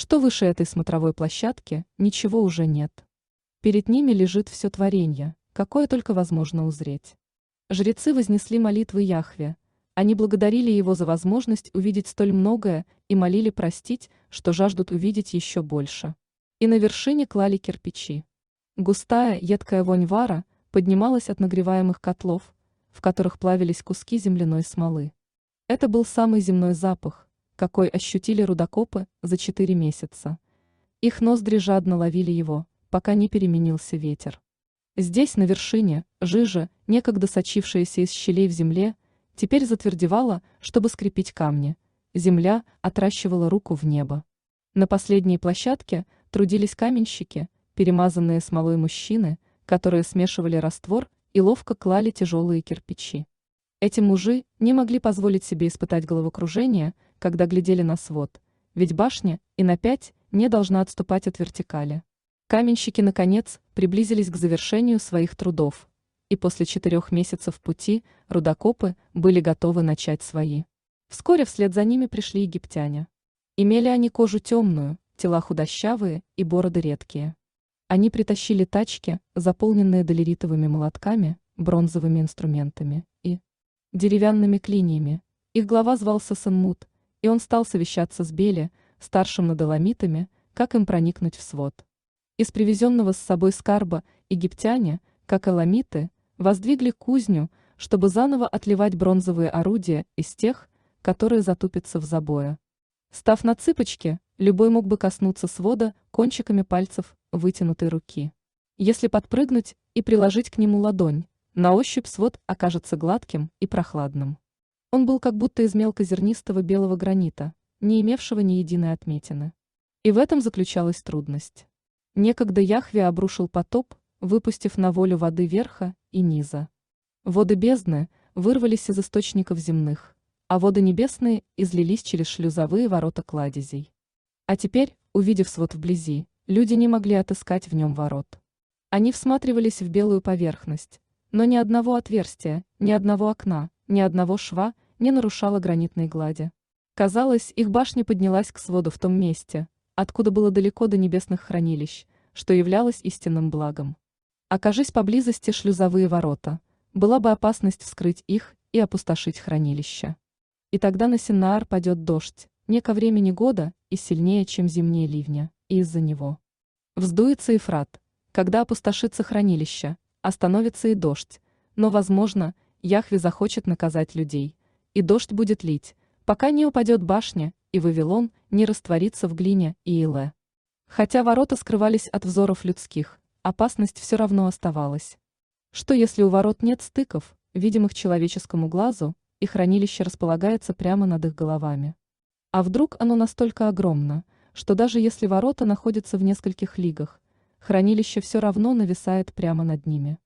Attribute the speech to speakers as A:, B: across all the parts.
A: что выше этой смотровой площадки ничего уже нет. Перед ними лежит все творенье, какое только возможно узреть. Жрецы вознесли молитвы Яхве, они благодарили его за возможность увидеть столь многое и молили простить, что жаждут увидеть еще больше. И на вершине клали кирпичи. Густая, едкая вонь вара поднималась от нагреваемых котлов, в которых плавились куски земляной смолы. Это был самый земной запах, какой ощутили рудокопы за 4 месяца. Их ноздри жадно ловили его, пока не переменился ветер. Здесь, на вершине, жижа, некогда сочившаяся из щелей в земле, теперь затвердевала, чтобы скрепить камни. Земля отращивала руку в небо. На последней площадке трудились каменщики, перемазанные смолой мужчины, которые смешивали раствор и ловко клали тяжелые кирпичи. Эти мужи не могли позволить себе испытать головокружение, когда глядели на свод, ведь башня и на 5 не должна отступать от вертикали. Каменщики, наконец, приблизились к завершению своих трудов, и после 4 месяцев пути рудокопы были готовы начать свои. Вскоре вслед за ними пришли египтяне. Имели они кожу темную, тела худощавые и бороды редкие. Они притащили тачки, заполненные долеритовыми молотками, бронзовыми инструментами и деревянными клиньями. Их глава звался Сенмут, и он стал совещаться с Беле, старшим над эламитами, как им проникнуть в свод. Из привезенного с собой скарба египтяне, как эламиты, воздвигли кузню, чтобы заново отливать бронзовые орудия из тех, которые затупятся в забое. Став на цыпочки, любой мог бы коснуться свода кончиками пальцев вытянутой руки. Если подпрыгнуть и приложить к нему ладонь, на ощупь свод окажется гладким и прохладным. Он был как будто из мелкозернистого белого гранита, не имевшего ни единой отметины. И в этом заключалась трудность. Некогда Яхве обрушил потоп, выпустив на волю воды верха и низа. Воды бездны вырвались из источников земных, а воды небесные излились через шлюзовые ворота кладезей. А теперь, увидев свод вблизи, люди не могли отыскать в нем ворот. Они всматривались в белую поверхность, но ни одного отверстия, ни одного окна, ни одного шва не нарушало гранитной глади. Казалось, их башня поднялась к своду в том месте, откуда было далеко до небесных хранилищ, что являлось истинным благом. Окажись поблизости шлюзовые ворота, была бы опасность вскрыть их и опустошить хранилище. И тогда на Синаар падет дождь, не ко времени года и сильнее, чем зимние ливня, и из-за него. Вздуется Ефрат, когда опустошится хранилище, остановится и дождь, но, возможно, Яхве захочет наказать людей, и дождь будет лить, пока не упадет башня, и Вавилон не растворится в глине и иле. Хотя ворота скрывались от взоров людских, опасность все равно оставалась. Что если у ворот нет стыков, видимых человеческому глазу, и хранилище располагается прямо над их головами? А вдруг оно настолько огромно, что даже если ворота находятся в нескольких лигах, хранилище все равно нависает прямо над ними?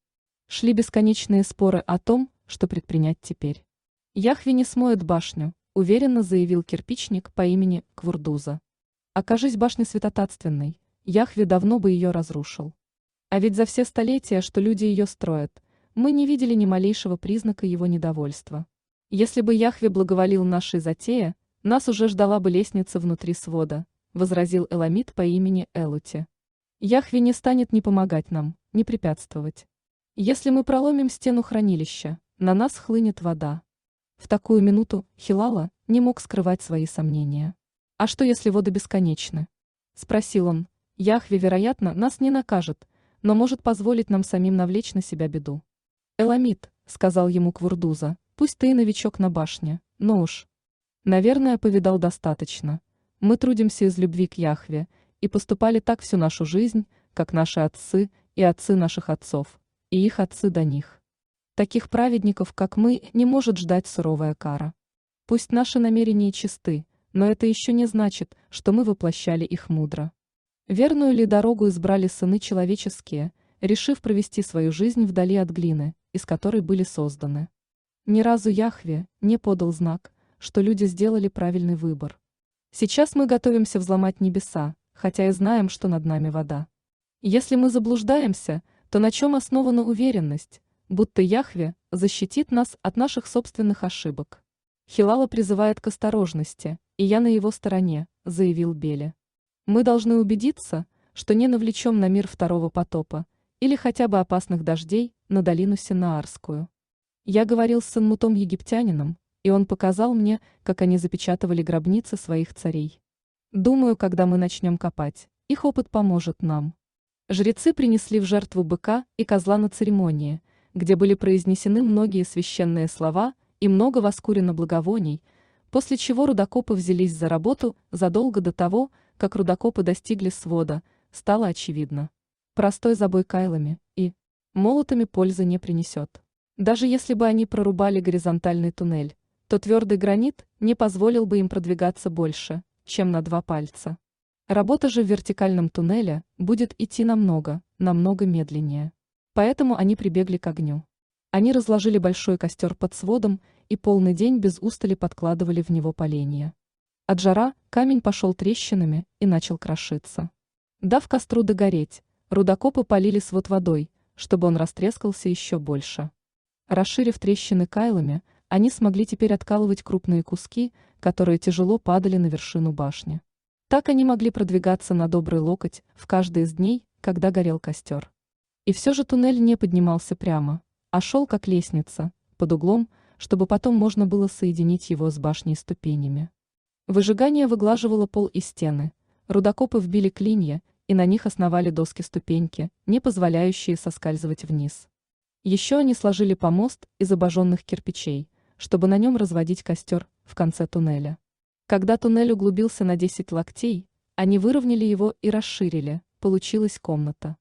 A: Шли бесконечные споры о том, что предпринять теперь. Яхве не смоет башню, уверенно заявил кирпичник по имени Квурдуза. Окажись башня святотатственной, Яхве давно бы ее разрушил. А ведь за все столетия, что люди ее строят, мы не видели ни малейшего признака его недовольства. Если бы Яхве благоволил нашей затее, нас уже ждала бы лестница внутри свода, возразил эламит по имени Элути. Яхве не станет ни помогать нам, ни препятствовать. Если мы проломим стену хранилища, на нас хлынет вода. В такую минуту Хилала не мог скрывать свои сомнения. «А что, если воды бесконечны?» – спросил он. «Яхве, вероятно, нас не накажет, но может позволить нам самим навлечь на себя беду». «Эламит», – сказал ему Квурдуза, – «пусть ты и новичок на башне, но уж, наверное, повидал достаточно. Мы трудимся из любви к Яхве и поступали так всю нашу жизнь, как наши отцы и отцы наших отцов, и их отцы до них. Таких праведников, как мы, не может ждать суровая кара. Пусть наши намерения чисты, но это еще не значит, что мы воплощали их мудро. Верную ли дорогу избрали сыны человеческие, решив провести свою жизнь вдали от глины, из которой были созданы? Ни разу Яхве не подал знак, что люди сделали правильный выбор. Сейчас мы готовимся взломать небеса, хотя и знаем, что над нами вода. Если мы заблуждаемся, то на чем основана уверенность, будто Яхве защитит нас от наших собственных ошибок? Хилала призывает к осторожности, и я на его стороне, заявил Беле. Мы должны убедиться, что не навлечем на мир второго потопа или хотя бы опасных дождей на долину Синаарскую. Я говорил с Сенмутом-египтянином, и он показал мне, как они запечатывали гробницы своих царей. Думаю, когда мы начнем копать, их опыт поможет нам. Жрецы принесли в жертву быка и козла на церемонии, где были произнесены многие священные слова и много воскурено благовоний, после чего рудокопы взялись за работу задолго до того, как рудокопы достигли свода, стало очевидно. Простой забой кайлами и молотами пользы не принесет. Даже если бы они прорубали горизонтальный туннель, то твердый гранит не позволил бы им продвигаться больше, чем на 2 пальца. Работа же в вертикальном туннеле будет идти намного медленнее. Поэтому они прибегли к огню. Они разложили большой костер под сводом и полный день без устали подкладывали в него поленья. От жара камень пошел трещинами и начал крошиться. Дав костру догореть, рудокопы полили свод водой, чтобы он растрескался еще больше. Расширив трещины кайлами, они смогли теперь откалывать крупные куски, которые тяжело падали на вершину башни. Так они могли продвигаться на добрый локоть в каждый из дней, когда горел костер. И все же туннель не поднимался прямо, а шел как лестница, под углом, чтобы потом можно было соединить его с башней ступенями. Выжигание выглаживало пол и стены, рудокопы вбили клинья и на них основали доски-ступеньки, не позволяющие соскальзывать вниз. Еще они сложили помост из обожженных кирпичей, чтобы на нем разводить костер в конце туннеля. Когда туннель углубился на 10 локтей, они выровняли его и расширили, получилась комната.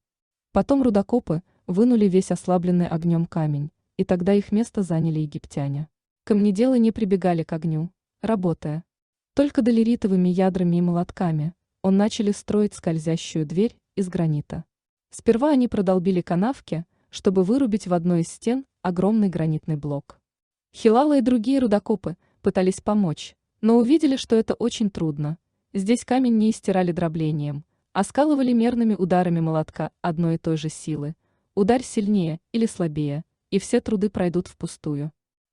A: Потом рудокопы вынули весь ослабленный огнем камень, и тогда их место заняли египтяне. Камнеделы не прибегали к огню, работая. Только долеритовыми ядрами и молотками он начали строить скользящую дверь из гранита. Сперва они продолбили канавки, чтобы вырубить в одной из стен огромный гранитный блок. Хилала и другие рудокопы пытались помочь, но увидели, что это очень трудно. Здесь камень не истирали дроблением, а скалывали мерными ударами молотка одной и той же силы. Ударь сильнее или слабее, и все труды пройдут впустую.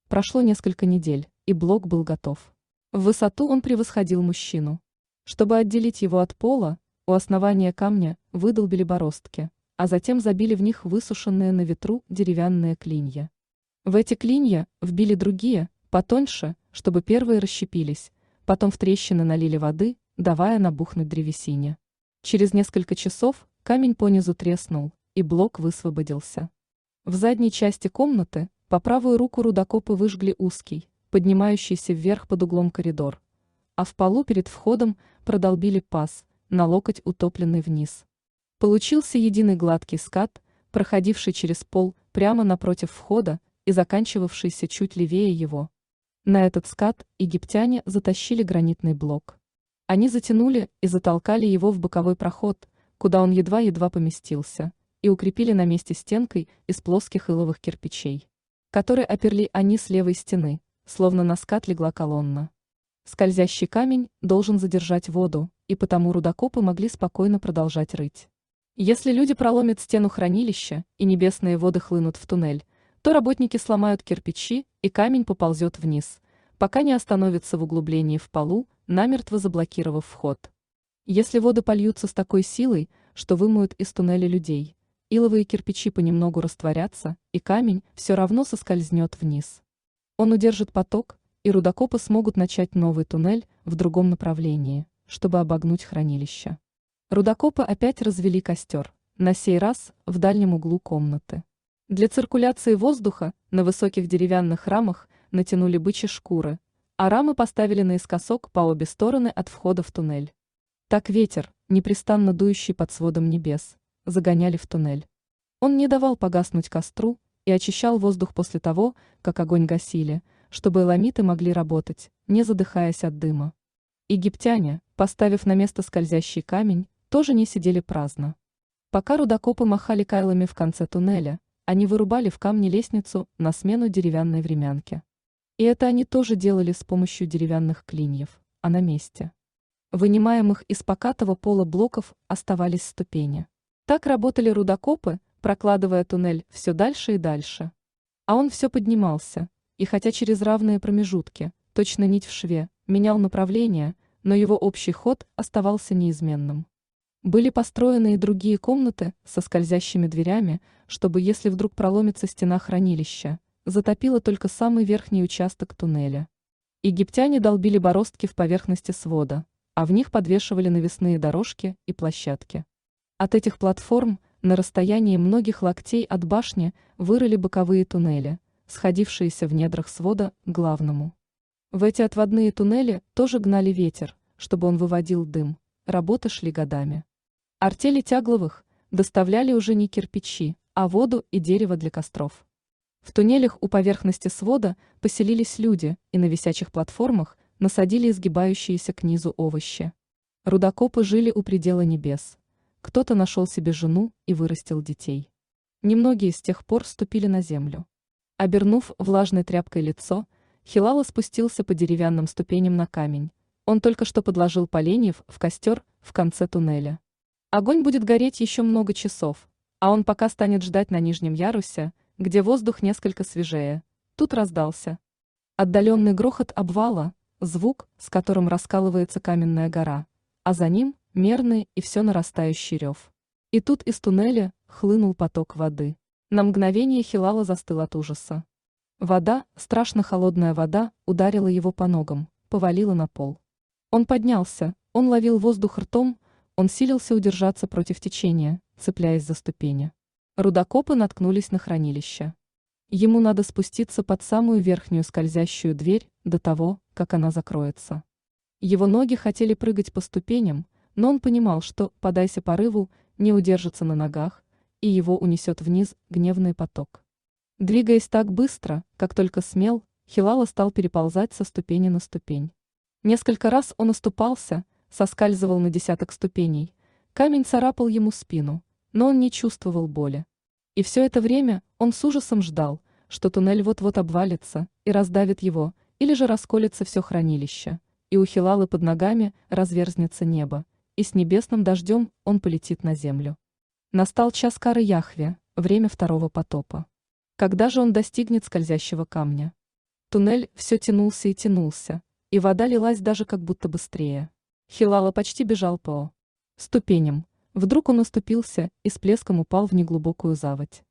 A: Прошло несколько недель, и блок был готов. В высоту он превосходил мужчину. Чтобы отделить его от пола, у основания камня выдолбили бороздки, а затем забили в них высушенные на ветру деревянные клинья. В эти клинья вбили другие, потоньше, чтобы первые расщепились, потом в трещины налили воды, давая набухнуть древесине. Через несколько часов камень понизу треснул, и блок высвободился. В задней части комнаты по правую руку рудокопы выжгли узкий, поднимающийся вверх под углом коридор, а в полу перед входом продолбили паз, на локоть утопленный вниз. Получился единый гладкий скат, проходивший через пол прямо напротив входа и заканчивавшийся чуть левее его. На этот скат египтяне затащили гранитный блок. Они затянули и затолкали его в боковой проход, куда он едва-едва поместился, и укрепили на месте стенкой из плоских иловых кирпичей, которые оперли они с левой стены, словно на скат легла колонна. Скользящий камень должен задержать воду, и потому рудокопы могли спокойно продолжать рыть. Если люди проломят стену хранилища и небесные воды хлынут в туннель, то работники сломают кирпичи, и камень поползет вниз, пока не остановится в углублении в полу, намертво заблокировав вход. Если воды польются с такой силой, что вымоют из туннеля людей, иловые кирпичи понемногу растворятся, и камень все равно соскользнет вниз. Он удержит поток, и рудокопы смогут начать новый туннель в другом направлении, чтобы обогнуть хранилище. Рудокопы опять развели костер, на сей раз в дальнем углу комнаты. Для циркуляции воздуха на высоких деревянных рамах натянули бычьи шкуры, а рамы поставили наискосок по обе стороны от входа в туннель. Так ветер, непрестанно дующий под сводом небес, загоняли в туннель. Он не давал погаснуть костру и очищал воздух после того, как огонь гасили, чтобы эламиты могли работать, не задыхаясь от дыма. Египтяне, поставив на место скользящий камень, тоже не сидели праздно. Пока рудокопы махали кайлами в конце туннеля, они вырубали в камне лестницу на смену деревянной времянке. И это они тоже делали с помощью деревянных клиньев, а на месте вынимаемых из покатого пола блоков оставались ступени. Так работали рудокопы, прокладывая туннель все дальше и дальше. А он все поднимался, и хотя через равные промежутки, точно нить в шве, менял направление, но его общий ход оставался неизменным. Были построены и другие комнаты со скользящими дверями, чтобы, если вдруг проломится стена хранилища, затопило только самый верхний участок туннеля. Египтяне долбили бороздки в поверхности свода, а в них подвешивали навесные дорожки и площадки. От этих платформ на расстоянии многих локтей от башни вырыли боковые туннели, сходившиеся в недрах свода к главному. В эти отводные туннели тоже гнали ветер, чтобы он выводил дым, работы шли годами. Артели Тягловых доставляли уже не кирпичи, а воду и дерево для костров. В туннелях у поверхности свода поселились люди и на висячих платформах насадили изгибающиеся к низу овощи. Рудокопы жили у предела небес. Кто-то нашел себе жену и вырастил детей. Немногие с тех пор ступили на землю. Обернув влажной тряпкой лицо, Хилала спустился по деревянным ступеням на камень. Он только что подложил поленьев в костер в конце туннеля. Огонь будет гореть еще много часов, а он пока станет ждать на нижнем ярусе, где воздух несколько свежее. Тут раздался отдаленный грохот обвала, звук, с которым раскалывается каменная гора, а за ним мерный и все нарастающий рев. И тут из туннеля хлынул поток воды. На мгновение Хилала застыл от ужаса. Вода, страшно холодная вода, ударила его по ногам, повалила на пол. Он поднялся, он ловил воздух ртом, он силился удержаться против течения, цепляясь за ступени. Рудокопы наткнулись на хранилище. Ему надо спуститься под самую верхнюю скользящую дверь до того, как она закроется. Его ноги хотели прыгать по ступеням, но он понимал, что, подайся порыву, не удержится на ногах, и его унесет вниз гневный поток. Двигаясь так быстро, как только смел, Хилала стал переползать со ступени на ступень. Несколько раз он оступался, соскальзывал на десяток ступеней, камень царапал ему спину, но он не чувствовал боли. И все это время он с ужасом ждал, что туннель вот-вот обвалится и раздавит его, или же расколется все хранилище, и у Хилалы под ногами разверзнется небо, и с небесным дождем он полетит на землю. Настал час кары Яхве, время второго потопа. Когда же он достигнет скользящего камня? Туннель все тянулся и тянулся, и вода лилась даже как будто быстрее. Хилала почти бежал по ступеням. Вдруг он оступился и с плеском упал в неглубокую заводь.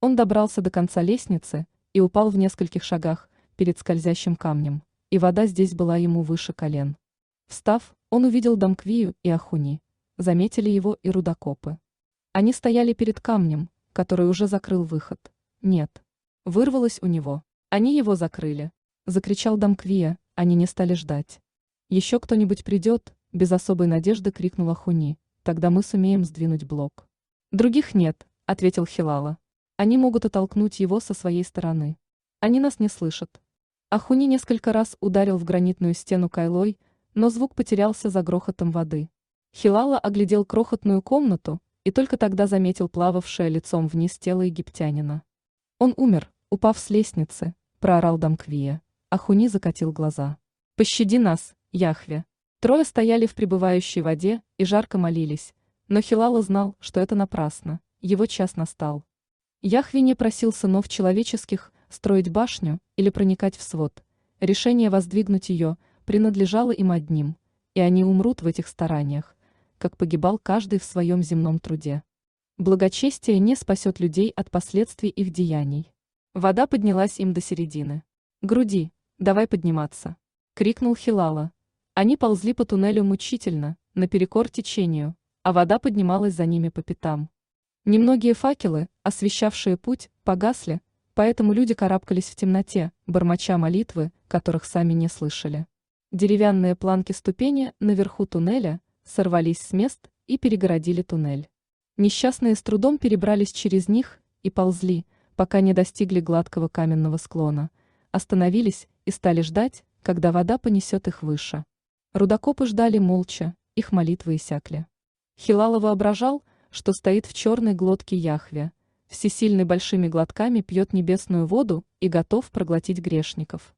A: Он добрался до конца лестницы и упал в нескольких шагах перед скользящим камнем, и вода здесь была ему выше колен. Встав, он увидел Дамквию и Ахуни. Заметили его и рудокопы. Они стояли перед камнем, который уже закрыл выход. Нет. Вырвалось у него. Они его закрыли. Закричал Дамквия, они не стали ждать. Еще кто-нибудь придет, без особой надежды крикнула Ахуни. Тогда мы сумеем сдвинуть блок. Других нет, ответил Хилала. Они могут оттолкнуть его со своей стороны. Они нас не слышат. Ахуни несколько раз ударил в гранитную стену кайлой, но звук потерялся за грохотом воды. Хилала оглядел крохотную комнату и только тогда заметил плававшее лицом вниз тело египтянина. Он умер, упав с лестницы, проорал Дамквия. Ахуни закатил глаза. Пощади нас, Яхве. Трое стояли в пребывающей воде и жарко молились, но Хилала знал, что это напрасно, его час настал. Яхве не просил сынов человеческих строить башню или проникать в свод. Решение воздвигнуть ее принадлежало им одним, и они умрут в этих стараниях, как погибал каждый в своем земном труде. Благочестие не спасет людей от последствий их деяний. Вода поднялась им до середины груди. «Давай подниматься!» — крикнул Хилала. Они ползли по туннелю мучительно, наперекор течению, а вода поднималась за ними по пятам. Немногие факелы, освещавшие путь, погасли, поэтому люди карабкались в темноте, бормоча молитвы, которых сами не слышали. Деревянные планки ступени наверху туннеля сорвались с мест и перегородили туннель. Несчастные с трудом перебрались через них и ползли, пока не достигли гладкого каменного склона, остановились и стали ждать, когда вода понесет их выше. Рудокопы ждали молча, их молитвы иссякли. Хилала воображал, что стоит в черной глотке Яхве, всесильный большими глотками пьет небесную воду и готов проглотить грешников.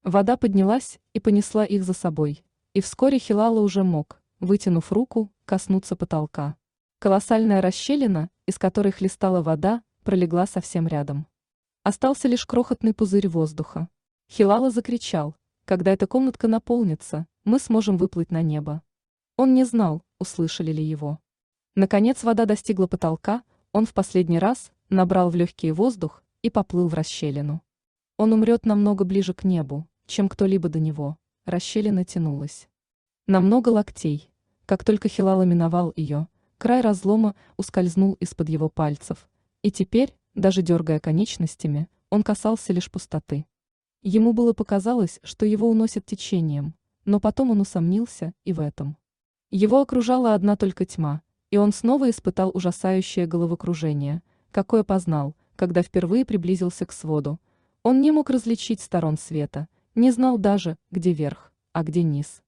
A: Вода поднялась и понесла их за собой, и вскоре Хилала уже мог, вытянув руку, коснуться потолка. Колоссальная расщелина, из которой хлестала вода, пролегла совсем рядом. Остался лишь крохотный пузырь воздуха. Хилала закричал: когда эта комнатка наполнится, мы сможем выплыть на небо. Он не знал, услышали ли его. Наконец вода достигла потолка, он в последний раз набрал в легкий воздух и поплыл в расщелину. Он умрет намного ближе к небу, чем кто-либо до него. Расщелина тянулась на много локтей. Как только Хилала миновал ее, край разлома ускользнул из-под его пальцев, и теперь, даже дергая конечностями, он касался лишь пустоты. Ему было показалось, что его уносит течением, но потом он усомнился и в этом. Его окружала одна только тьма, и он снова испытал ужасающее головокружение, какое познал, когда впервые приблизился к своду. Он не мог различить сторон света, не знал даже, где верх, а где низ.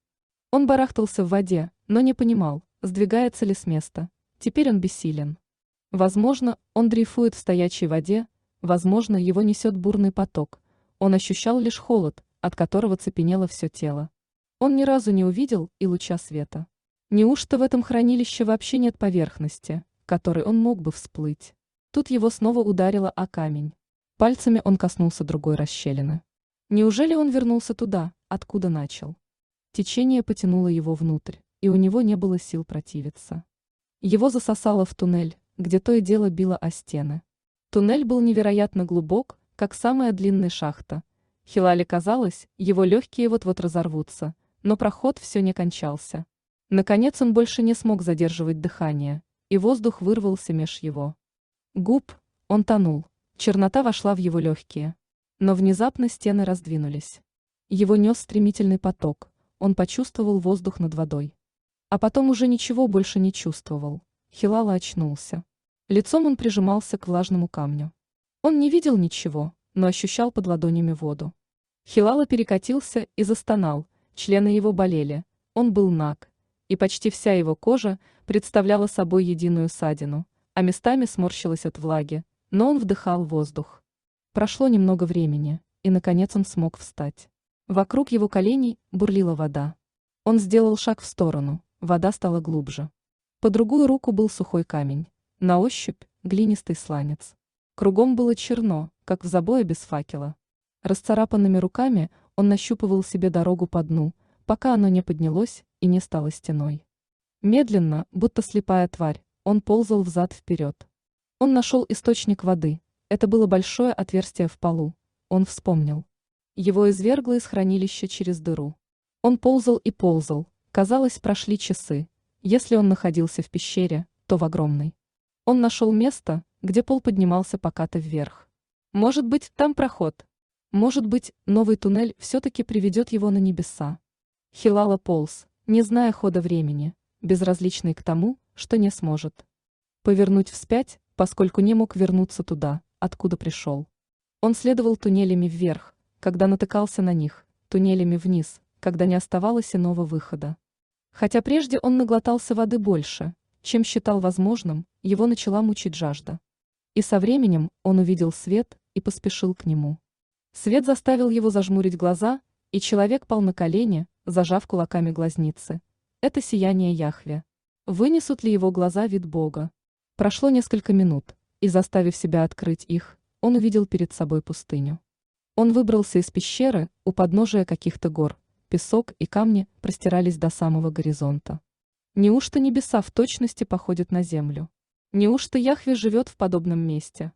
A: Он барахтался в воде, но не понимал, сдвигается ли с места. Теперь он бессилен. Возможно, он дрейфует в стоячей воде, возможно, его несет бурный поток. Он ощущал лишь холод, от которого цепенело все тело. Он ни разу не увидел и луча света. Неужто в этом хранилище вообще нет поверхности, к которой он мог бы всплыть? Тут его снова ударило о камень. Пальцами он коснулся другой расщелины. Неужели он вернулся туда, откуда начал? Течение потянуло его внутрь, и у него не было сил противиться. Его засосало в туннель, где то и дело било о стены. Туннель был невероятно глубок, как самая длинная шахта. Хилале казалось, его легкие вот-вот разорвутся, но проход все не кончался. Наконец он больше не смог задерживать дыхание, и воздух вырвался меж его губ. Он тонул, чернота вошла в его легкие. Но внезапно стены раздвинулись. Его нес стремительный поток, он почувствовал воздух над водой. А потом уже ничего больше не чувствовал. Хилала очнулся. Лицом он прижимался к влажному камню. Он не видел ничего, но ощущал под ладонями воду. Хилала перекатился и застонал, члены его болели, он был наг, и почти вся его кожа представляла собой единую ссадину, а местами сморщилась от влаги, но он вдыхал воздух. Прошло немного времени, и наконец он смог встать. Вокруг его коленей бурлила вода. Он сделал шаг в сторону, вода стала глубже. По другую руку был сухой камень, на ощупь глинистый сланец. Кругом было черно, как в забое без факела. Расцарапанными руками он нащупывал себе дорогу по дну, пока оно не поднялось и не стало стеной. Медленно, будто слепая тварь, он ползал взад-вперед. Он нашел источник воды, это было большое отверстие в полу, он вспомнил. Его извергло из хранилища через дыру. Он ползал и ползал, казалось, прошли часы. Если он находился в пещере, то в огромной. Он нашел место, где пол поднимался покато вверх. Может быть, там проход. Может быть, новый туннель все-таки приведет его на небеса. Хилала полз, не зная хода времени, безразличный к тому, что не сможет повернуть вспять, поскольку не мог вернуться туда, откуда пришел. Он следовал туннелями вверх, когда натыкался на них, туннелями вниз, когда не оставалось иного выхода. Хотя прежде он наглотался воды больше, чем считал возможным, его начала мучить жажда. И со временем он увидел свет и поспешил к нему. Свет заставил его зажмурить глаза, и человек пал на колени, зажав кулаками глазницы. Это сияние Яхве. Вынесут ли его глаза вид Бога? Прошло несколько минут, и, заставив себя открыть их, он увидел перед собой пустыню. Он выбрался из пещеры у подножия каких-то гор, песок и камни простирались до самого горизонта. Неужто небеса в точности походят на землю? Неужто Яхве живет в подобном месте?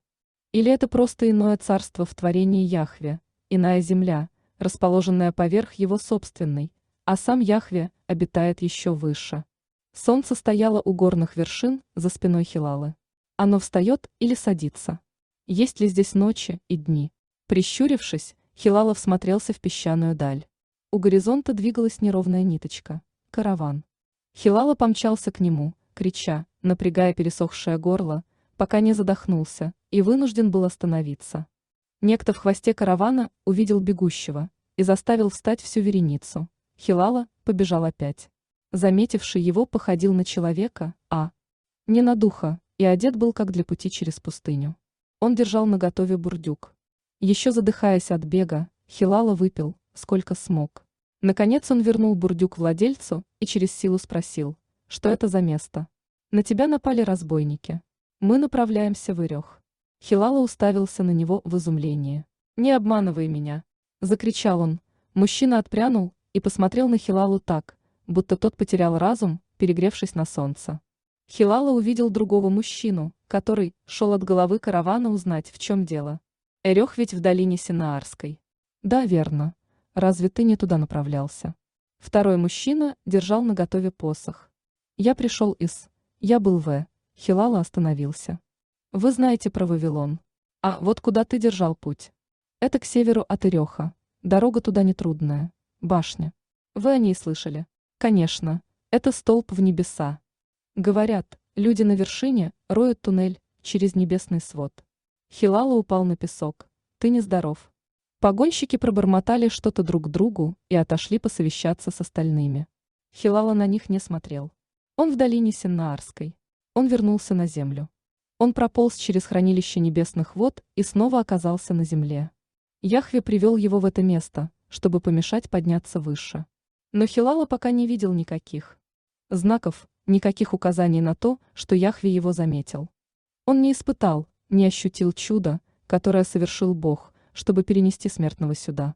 A: Или это просто иное царство в творении Яхве, иная земля, расположенная поверх его собственной, а сам Яхве обитает еще выше? Солнце стояло у горных вершин за спиной Хилалы. Оно встает или садится? Есть ли здесь ночи и дни? Прищурившись, Хилала всмотрелся в песчаную даль. У горизонта двигалась неровная ниточка – караван. Хилала помчался к нему, крича, напрягая пересохшее горло, пока не задохнулся, и вынужден был остановиться. Некто в хвосте каравана увидел бегущего и заставил встать всю вереницу. Хилала побежал опять. Заметивший его походил на человека, не на духа, и одет был как для пути через пустыню. Он держал наготове бурдюк. Еще задыхаясь от бега, Хилала выпил, сколько смог. Наконец он вернул бурдюк владельцу и через силу спросил, что это за место. На тебя напали разбойники. Мы направляемся в Ирех. Хилала уставился на него в изумлении. Не обманывай меня, закричал он. Мужчина отпрянул и посмотрел на Хилалу так, будто тот потерял разум, перегревшись на солнце. Хилала увидел другого мужчину, который шел от головы каравана узнать, в чем дело. Эрех ведь в долине Синаарской. Да, верно. Разве ты не туда направлялся? Второй мужчина держал наготове посох. Я пришел из... Я был в... Хилала остановился. Вы знаете про Вавилон. А вот куда ты держал путь? Это к северу от Эреха. Дорога туда нетрудная. Башня. Вы о ней слышали? Конечно. Это столб в небеса. Говорят, люди на вершине роют туннель через небесный свод. Хилала упал на песок. Ты нездоров. Погонщики пробормотали что-то друг другу и отошли посовещаться с остальными. Хилала на них не смотрел. Он в долине Синнаарской. Он вернулся на землю. Он прополз через хранилище небесных вод и снова оказался на земле. Яхве привел его в это место, чтобы помешать подняться выше. Но Хилала пока не видел никаких знаков, никаких указаний на то, что Яхве его заметил. Он не испытал, не ощутил чуда, которое совершил Бог, чтобы перенести смертного сюда.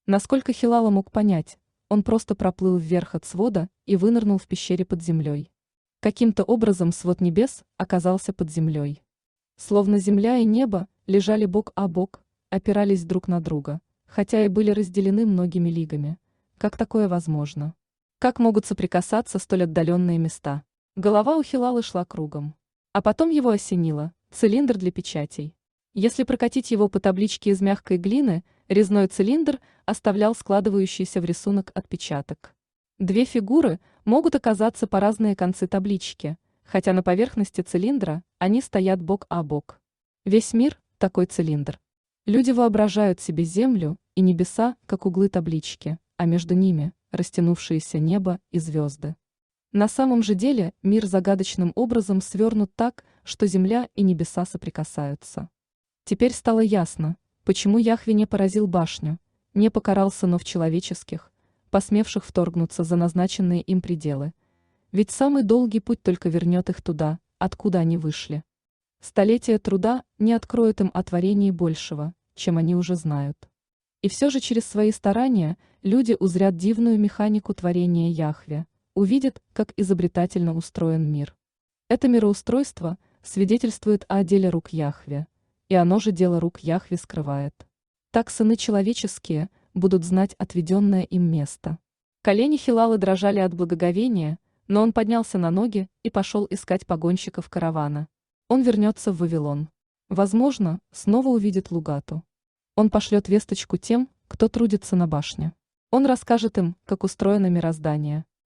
A: Насколько Хилала мог понять, он просто проплыл вверх от свода и вынырнул в пещере под землей. Каким-то образом свод небес оказался под землей. Словно земля и небо лежали бок о бок, опирались друг на друга, хотя и были разделены многими лигами. Как такое возможно? Как могут соприкасаться столь отдаленные места? Голова у Хилалы шла кругом. А потом его осенило – цилиндр для печатей. Если прокатить его по табличке из мягкой глины, резной цилиндр оставлял складывающийся в рисунок отпечаток. Две фигуры могут оказаться по разные концы таблички, хотя на поверхности цилиндра они стоят бок о бок. Весь мир – такой цилиндр. Люди воображают себе землю и небеса, как углы таблички, а между ними – растянувшееся небо и звезды. На самом же деле мир загадочным образом свернут так, что земля и небеса соприкасаются. Теперь стало ясно, почему Яхве не поразил башню, не покарал сынов человеческих, посмевших вторгнуться за назначенные им пределы. Ведь самый долгий путь только вернет их туда, откуда они вышли. Столетия труда не откроют им о творении большего, чем они уже знают. И все же через свои старания люди узрят дивную механику творения Яхве, увидят, как изобретательно устроен мир. Это мироустройство свидетельствует о деле рук Яхве, и оно же дело рук Яхве скрывает. Так сыны человеческие будут знать отведенное им место. Колени Хилалы дрожали от благоговения, но он поднялся на ноги и пошел искать погонщиков каравана. Он вернется в Вавилон. Возможно, снова увидит Лугату. Он пошлет весточку тем, кто трудится на башне. Он расскажет им, как устроено мироздание.